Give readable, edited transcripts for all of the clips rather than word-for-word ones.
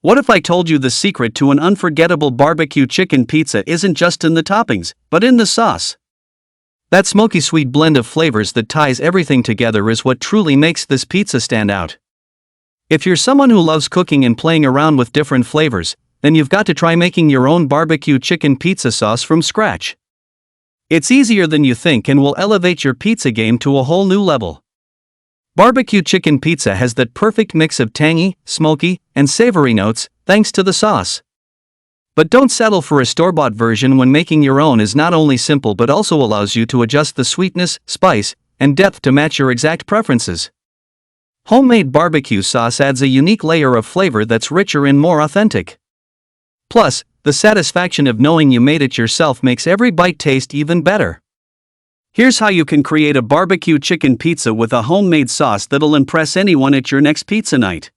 What if I told you the secret to an unforgettable barbecue chicken pizza isn't just in the toppings, but in the sauce? That smoky-sweet blend of flavors that ties everything together is what truly makes this pizza stand out. If you're someone who loves cooking and playing around with different flavors, then you've got to try making your own barbecue chicken pizza sauce from scratch. It's easier than you think and will elevate your pizza game to a whole new level. Barbecue chicken pizza has that perfect mix of tangy, smoky, and savory notes, thanks to the sauce. But don't settle for a store-bought version when making your own is not only simple but also allows you to adjust the sweetness, spice, and depth to match your exact preferences. Homemade barbecue sauce adds a unique layer of flavor that's richer and more authentic. Plus, the satisfaction of knowing you made it yourself makes every bite taste even better. Here's how you can create a barbecue chicken pizza with a homemade sauce that'll impress anyone at your next pizza night.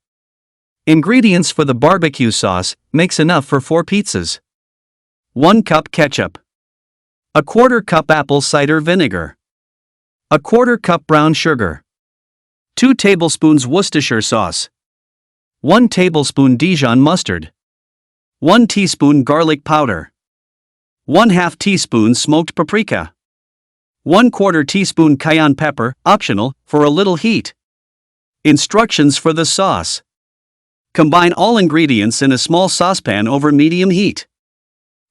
Ingredients for the barbecue sauce: makes enough for 4 pizzas. 1 cup ketchup. 1/4 cup apple cider vinegar. 1/4 cup brown sugar. 2 tablespoons Worcestershire sauce. 1 tablespoon Dijon mustard. 1 teaspoon garlic powder. 1/2 teaspoon smoked paprika. 1/4 teaspoon cayenne pepper, optional, for a little heat. Instructions for the sauce. Combine all ingredients in a small saucepan over medium heat.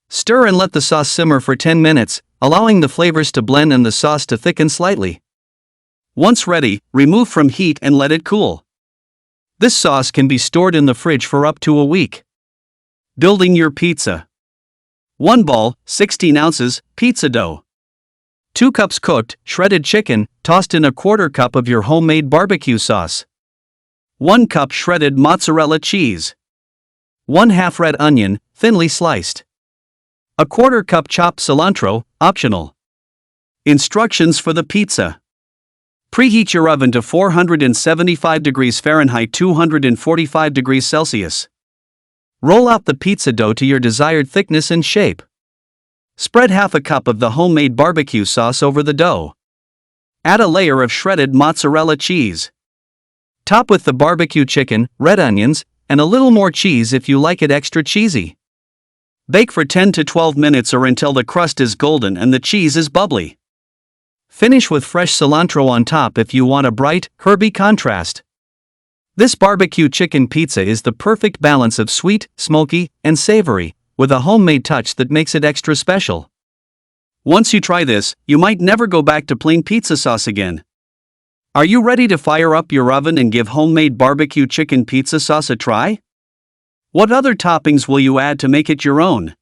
Stir and let the sauce simmer for 10 minutes, allowing the flavors to blend and the sauce to thicken slightly. Once ready, remove from heat and let it cool. This sauce can be stored in the fridge for up to a week. Building your pizza. 1 bowl, 16 ounces, pizza dough. 2 cups cooked, shredded chicken, tossed in 1/4 cup of your homemade barbecue sauce. 1 cup shredded mozzarella cheese. 1/2 red onion, thinly sliced. 1/4 cup chopped cilantro, optional. Instructions for the pizza. Preheat your oven to 475 degrees Fahrenheit 245 degrees Celsius. Roll out the pizza dough to your desired thickness and shape. Spread 1/2 cup of the homemade barbecue sauce over the dough. Add a layer of shredded mozzarella cheese. Top with the barbecue chicken, red onions, and a little more cheese if you like it extra cheesy. Bake for 10 to 12 minutes or until the crust is golden and the cheese is bubbly. Finish with fresh cilantro on top if you want a bright, herby contrast. This barbecue chicken pizza is the perfect balance of sweet, smoky, and savory, with a homemade touch that makes it extra special. Once you try this, you might never go back to plain pizza sauce again. Are you ready to fire up your oven and give homemade barbecue chicken pizza sauce a try? What other toppings will you add to make it your own?